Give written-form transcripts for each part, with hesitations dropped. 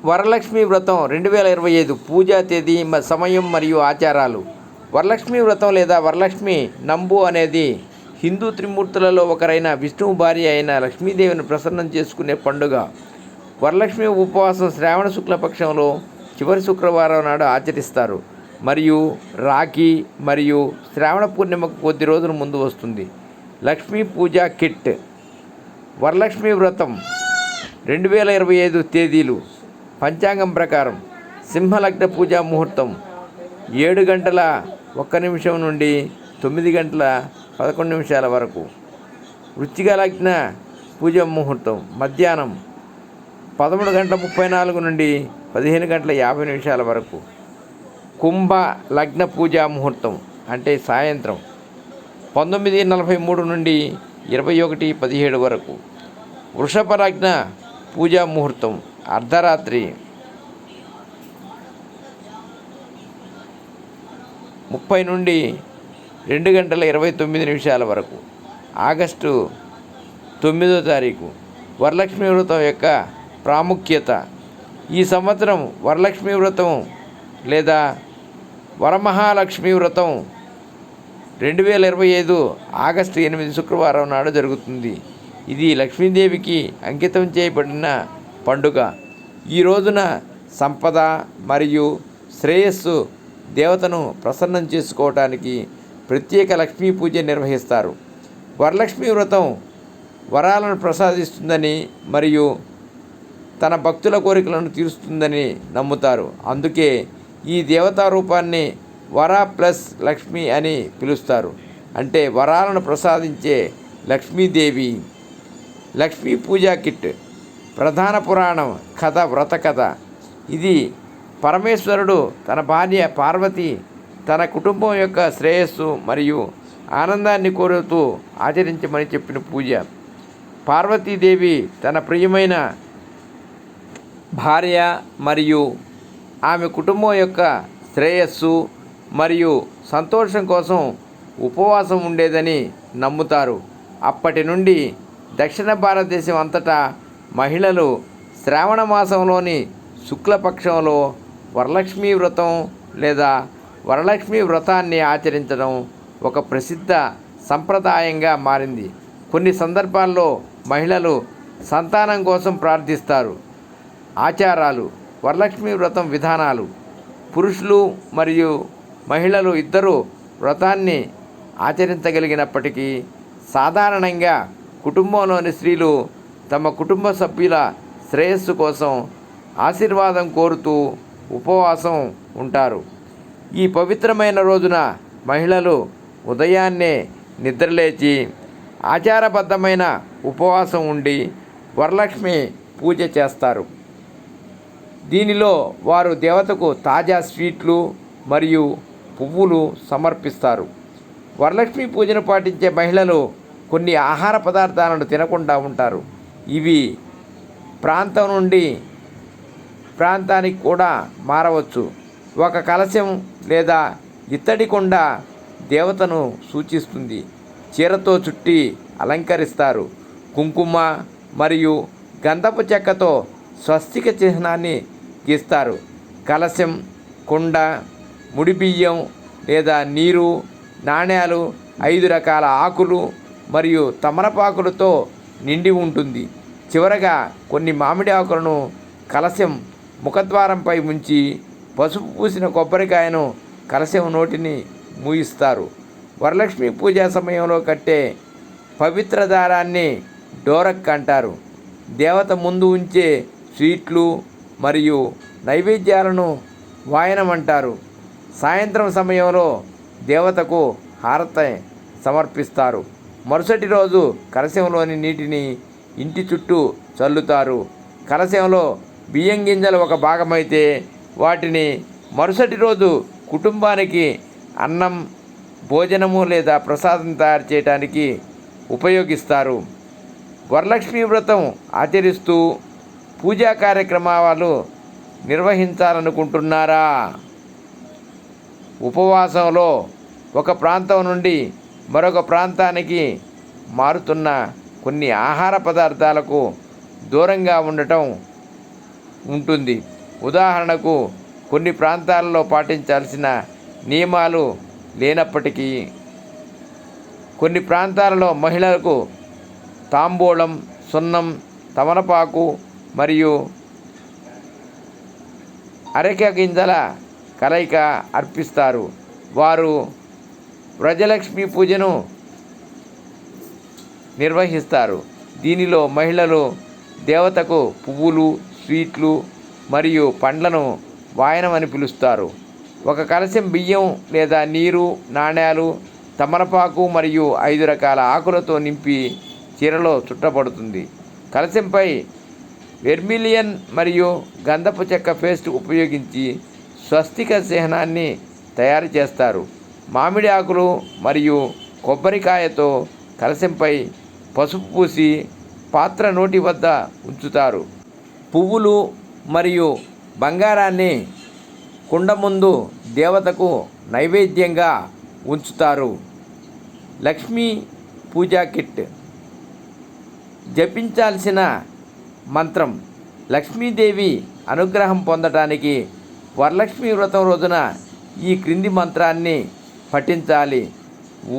వరలక్ష్మి వ్రతం 2025 పూజా తేదీ, సమయం మరియు ఆచారాలు. వరలక్ష్మి వ్రతం లేదా వరలక్ష్మి నంబు అనేది హిందూ త్రిమూర్తులలో ఒకరైన విష్ణువు భార్య అయిన లక్ష్మీదేవిని ప్రసన్నం చేసుకునే పండుగ. వరలక్ష్మి ఉపవాసం శ్రావణ శుక్లపక్షంలో చివరి శుక్రవారం నాడు ఆచరిస్తారు మరియు రాఖీ మరియు శ్రావణ పూర్ణిమకు కొద్ది రోజుల ముందు వస్తుంది. లక్ష్మీ పూజా కిట్. వరలక్ష్మి వ్రతం 2025 తేదీలు. పంచాంగం ప్రకారం సింహలగ్న పూజా ముహూర్తం 7:01 నుండి 9:11 వరకు. వృశ్చిక లగ్న పూజా ముహూర్తం మధ్యాహ్నం 11:34 నుండి 15:50 వరకు. కుంభ లగ్న పూజా ముహూర్తం అంటే సాయంత్రం 19:43 నుండి 21:17 వరకు. వృషభ లగ్న పూజా ముహూర్తం అర్ధరాత్రి 30 నుండి 2:29 వరకు. ఆగస్టు 9వ తారీఖు. వరలక్ష్మి వ్రతం యొక్క ప్రాముఖ్యత. ఈ సంవత్సరం వరలక్ష్మి వ్రతం లేదా వరమహాలక్ష్మి వ్రతం 2025 ఆగస్టు 8 శుక్రవారం నాడు జరుగుతుంది. ఇది లక్ష్మీదేవికి అంకితం చేయబడిన పండుగ. ఈ రోజున సంపద మరియు శ్రేయస్సు దేవతను ప్రసన్నం చేసుకోవటానికి ప్రత్యేక లక్ష్మీ పూజ నిర్వహిస్తారు. వరలక్ష్మి వ్రతం వరాలను ప్రసాదిస్తుందని మరియు తన భక్తుల కోరికలను తీరుస్తుందని నమ్ముతారు. అందుకే ఈ దేవతా రూపాన్ని వర ప్లస్ లక్ష్మి అని పిలుస్తారు, అంటే వరాలను ప్రసాదించే లక్ష్మీదేవి. లక్ష్మీ పూజా కిట్. ప్రధాన పురాణం కథ, వ్రత కథ. ఇది పరమేశ్వరుడు తన భార్య పార్వతి తన కుటుంబం యొక్క శ్రేయస్సు మరియు ఆనందాన్ని కోరుతూ ఆచరించమని చెప్పిన పూజ. పార్వతీదేవి తన ప్రియమైన భార్య మరియు ఆమె కుటుంబం యొక్క శ్రేయస్సు మరియు సంతోషం కోసం ఉపవాసం ఉండేదని నమ్ముతారు. అప్పటి నుండి దక్షిణ భారతదేశం అంతటా మహిళలు శ్రావణ మాసంలోని శుక్లపక్షంలో వరలక్ష్మి వ్రతం లేదా వరలక్ష్మి వ్రతాన్ని ఆచరించడం ఒక ప్రసిద్ధ సంప్రదాయంగా మారింది. కొన్ని సందర్భాల్లో మహిళలు సంతానం కోసం ప్రార్థిస్తారు. ఆచారాలు. వరలక్ష్మి వ్రతం విధానాలు. పురుషులు మరియు మహిళలు ఇద్దరూ వ్రతాన్ని ఆచరించగలిగినప్పటికీ సాధారణంగా కుటుంబంలోని స్త్రీలు తమ కుటుంబ సభ్యుల శ్రేయస్సు కోసం ఆశీర్వాదం కోరుతూ ఉపవాసం ఉంటారు. ఈ పవిత్రమైన రోజున మహిళలు ఉదయాన్నే నిద్రలేచి ఆచారబద్ధమైన ఉపవాసం ఉండి వరలక్ష్మి పూజ చేస్తారు. దీనిలో వారు దేవతకు తాజా స్వీట్లు మరియు పువ్వులు సమర్పిస్తారు. వరలక్ష్మి పూజను పాటించే మహిళలు కొన్ని ఆహార పదార్థాలను తినకుండా ఉంటారు. ఇవి ప్రాంతం నుండి ప్రాంతానికి కూడా మారవచ్చు. ఒక కలశం లేదా ఇత్తడి కుండ దేవతను సూచిస్తుంది. చీరతో చుట్టి అలంకరిస్తారు. కుంకుమ మరియు గంధపు చెక్కతో స్వస్తిక చిహ్నాన్ని గీస్తారు. కలశం, కుండ, ముడిబియ్యం లేదా నీరు, నాణేలు, 5 రకాల ఆకులు మరియు తమలపాకులతో నిండి ఉంటుంది. చివరగా కొన్ని మామిడి ఆకులను కలశం ముఖద్వారంపై ఉంచి పసుపు పూసిన కొబ్బరికాయను కలశం నోటిని మూయిస్తారు. వరలక్ష్మి పూజా సమయంలో కట్టే పవిత్ర దారాన్ని డోరక్ అంటారు. దేవత ముందు ఉంచే స్వీట్లు మరియు నైవేద్యాలను వాయనం అంటారు. సాయంత్రం సమయంలో దేవతకు హారతి సమర్పిస్తారు. మరుసటి రోజు కలశంలోని నీటిని ఇంటి చుట్టూ చల్లుతారు. కలశంలో బియ్యం గింజలు ఒక భాగమైతే వాటిని మరుసటి రోజు కుటుంబానికి అన్నం, భోజనము లేదా ప్రసాదం తయారు చేయడానికి ఉపయోగిస్తారు. వరలక్ష్మి వ్రతం ఆచరిస్తూ పూజా కార్యక్రమాలు నిర్వహించాలనుకుంటున్నారా? ఉపవాసంలో ఒక ప్రాంతం నుండి మరొక ప్రాంతానికి మారుతున్న కొన్ని ఆహార పదార్థాలకు దూరంగా ఉండటం ఉంటుంది. ఉదాహరణకు కొన్ని ప్రాంతాలలో పాటించాల్సిన నియమాలు లేనప్పటికీ కొన్ని ప్రాంతాలలో మహిళలకు తాంబూలం, సున్నం, తమలపాకు మరియు అరెక గింజల కలయిక అర్పిస్తారు. వారు వ్రజలక్ష్మి పూజను నిర్వహిస్తారు. దీనిలో మహిళలు దేవతకు పువ్వులు, స్వీట్లు మరియు పండ్లను వాయనమని పిలుస్తారు. ఒక కలశం బియ్యం లేదా నీరు, నాణేలు, తమలపాకు మరియు 5 రకాల ఆకులతో నింపి చీరలో చుట్టబడుతుంది. కలశంపై వెర్మిలియన్ మరియు గంధపు చెక్క పేస్ట్ ఉపయోగించి స్వస్తిక చిహ్నాన్ని తయారు చేస్తారు. మామిడి ఆకులు మరియు కొబ్బరికాయతో కలశంపై పసుపు పూసి పాత్ర నోటి వద్ద ఉంచుతారు. పువ్వులు మరియు బంగారాన్ని కుండ ముందు దేవతకు నైవేద్యంగా ఉంచుతారు. లక్ష్మీ పూజా కిట్. జపించాల్సిన మంత్రం. లక్ష్మీదేవి అనుగ్రహం పొందటానికి వరలక్ష్మి వ్రతం రోజున ఈ క్రింది మంత్రాన్ని పఠించాలి.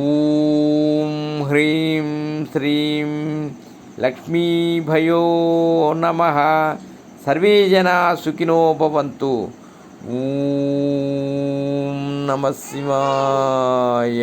ఓం హ్రీం శ్రీం లక్ష్మీభయో నమః. సర్వే జనా సుఖినో భవంతు. ఓం నమః శివాయ.